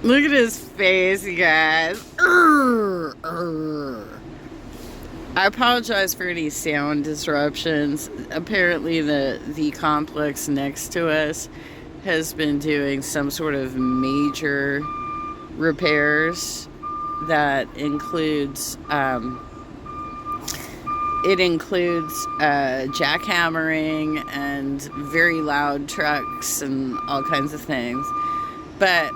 Look at his face, you guys. I apologize for any sound disruptions. Apparently the complex next to us has been doing some sort of major repairs that includes jackhammering and very loud trucks and all kinds of things. But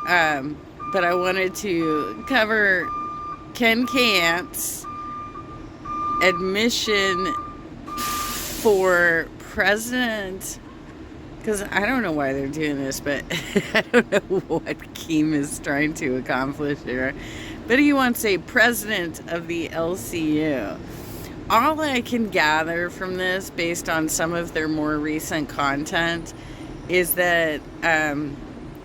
I wanted to cover Ken Camp's admission for president, because I don't know why they're doing this, but I don't know what Cain is trying to accomplish here. But he wants a president of the LCU. All I can gather from this, based on some of their more recent content, is that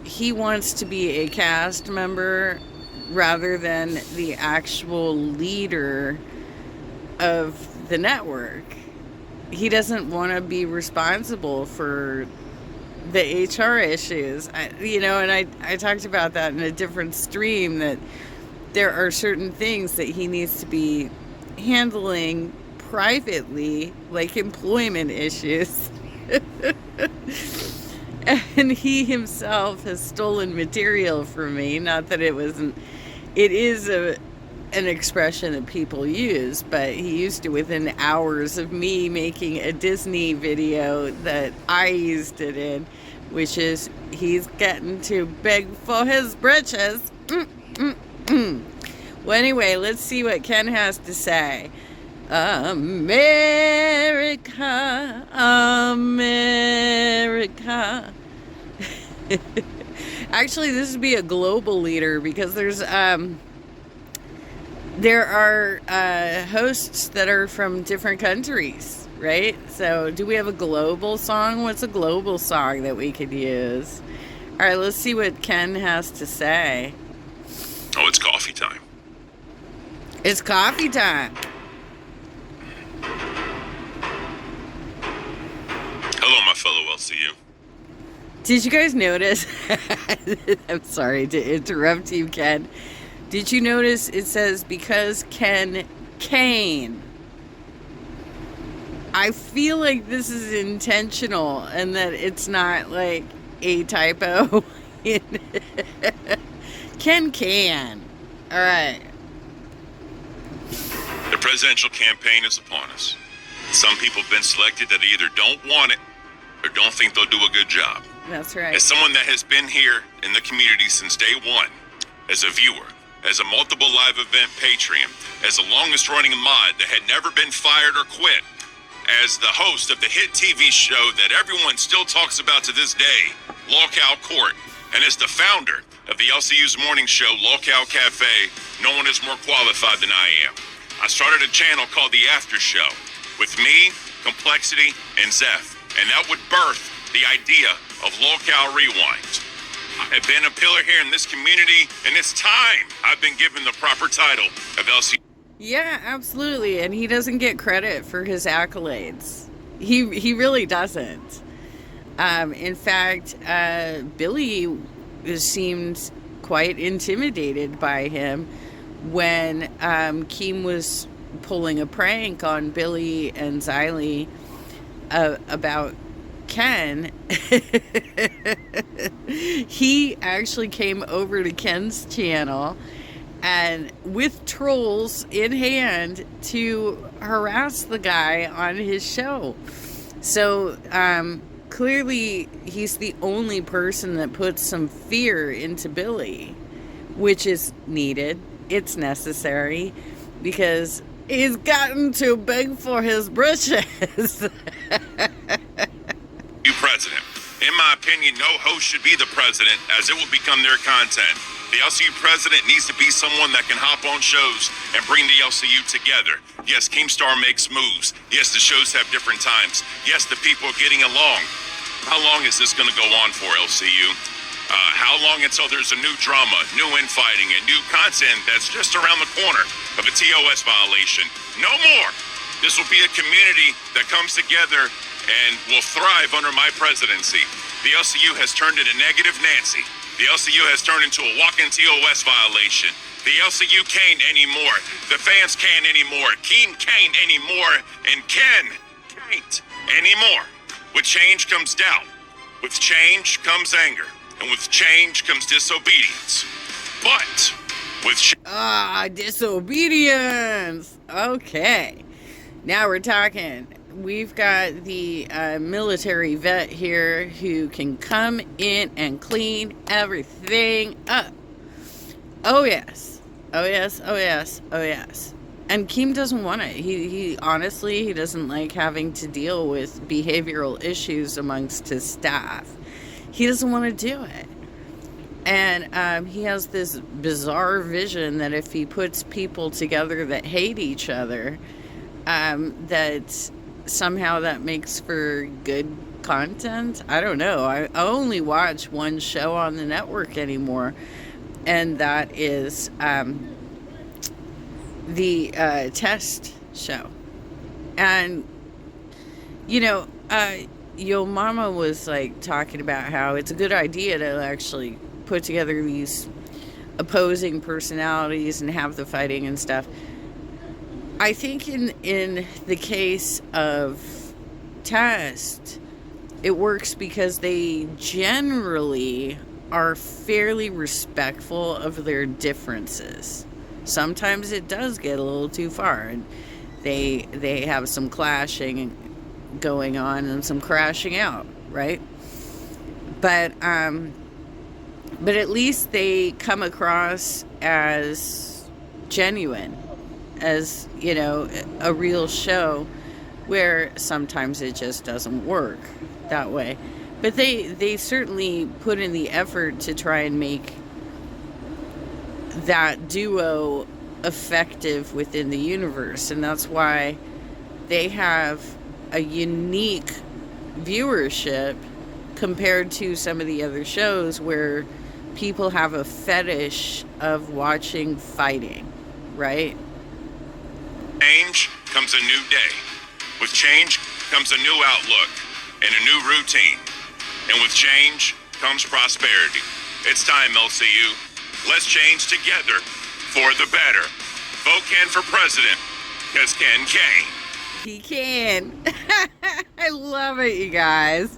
he wants to be a cast member rather than the actual leader of the network. He doesn't want to be responsible for the HR issues. I talked about that in a different stream, that there are certain things that he needs to be handling privately, like employment issues. And he himself has stolen material from me. Not that it is an expression that people use, but he used it within hours of me making a Disney video that I used it in, which is he's getting to beg for his britches. Well, anyway, let's see what Ken has to say. America, America. Actually, this would be a global leader, because there are hosts that are from different countries, right? So do we have a global song? What's a global song that we could use? All right, let's see what Ken has to say. Oh, it's coffee time. It's coffee time. Hello, my fellow LCU. Did you guys notice? I'm sorry to interrupt you, Ken. Did you notice it says, because Cain? I feel like this is intentional and that it's not like a typo. Ken. All right. The presidential campaign is upon us. Some people have been selected that either don't want it or don't think they'll do a good job. That's right. As someone that has been here in the community since day one, as a viewer, as a multiple live event patron, as the longest running mod that had never been fired or quit, as the host of the hit TV show that everyone still talks about to this day, Lockout Court, and as the founder of the LCU's morning show, Lockout Cafe, no one is more qualified than I am. I started a channel called The After Show with me, Complexity, and Zeph, and that would birth the idea of Lockout Rewind. I have been a pillar here in this community, and it's time I've been given the proper title of LCU. Yeah, absolutely. And he doesn't get credit for his accolades. He really doesn't. In fact, Billy seemed quite intimidated by him when Cain was pulling a prank on Billy and Xylee about Ken. He actually came over to Ken's channel and with trolls in hand to harass the guy on his show. So clearly he's the only person that puts some fear into Billy, which is needed. It's necessary, because he's gotten to beg for his britches. You president. In my opinion, no host should be the president, as it will become their content. The LCU president needs to be someone that can hop on shows and bring the LCU together. Yes, Keemstar makes moves. Yes, the shows have different times. Yes, the people are getting along. How long is this going to go on for, LCU? How long until there's a new drama, new infighting, and new content that's just around the corner of a TOS violation? No more. This will be a community that comes together and will thrive under my presidency. The LCU has turned into Negative Nancy. The LCU has turned into a walking TOS violation. The LCU can't anymore. The fans can't anymore. Cain can't anymore. And Ken can't anymore. With change comes doubt. With change comes anger. And with change comes disobedience. But with disobedience. Okay. Now we're talking. We've got the military vet here who can come in and clean everything up. Oh, yes. Oh, yes. Oh, yes. Oh, yes. And Keem doesn't want it. He honestly, he doesn't like having to deal with behavioral issues amongst his staff. He doesn't want to do it. And he has this bizarre vision that if he puts people together that hate each other, that somehow that makes for good content. I don't know. I only watch one show on the network anymore, and that is the test show. And Yo Mama was like talking about how it's a good idea to actually put together these opposing personalities and have the fighting and stuff. I think in the case of Test, it works because they generally are fairly respectful of their differences. Sometimes it does get a little too far, and they have some clashing going on and some crashing out, right? But at least they come across as genuine, as a real show, where sometimes it just doesn't work that way. But they certainly put in the effort to try and make that duo effective within the universe, and that's why they have a unique viewership compared to some of the other shows where people have a fetish of watching fighting, right? change comes a new day. With change comes a new outlook and a new routine. And with change comes prosperity. It's time, LCU. Let's change together for the better. Vote Ken for president, because Ken can. He can. I love it, you guys.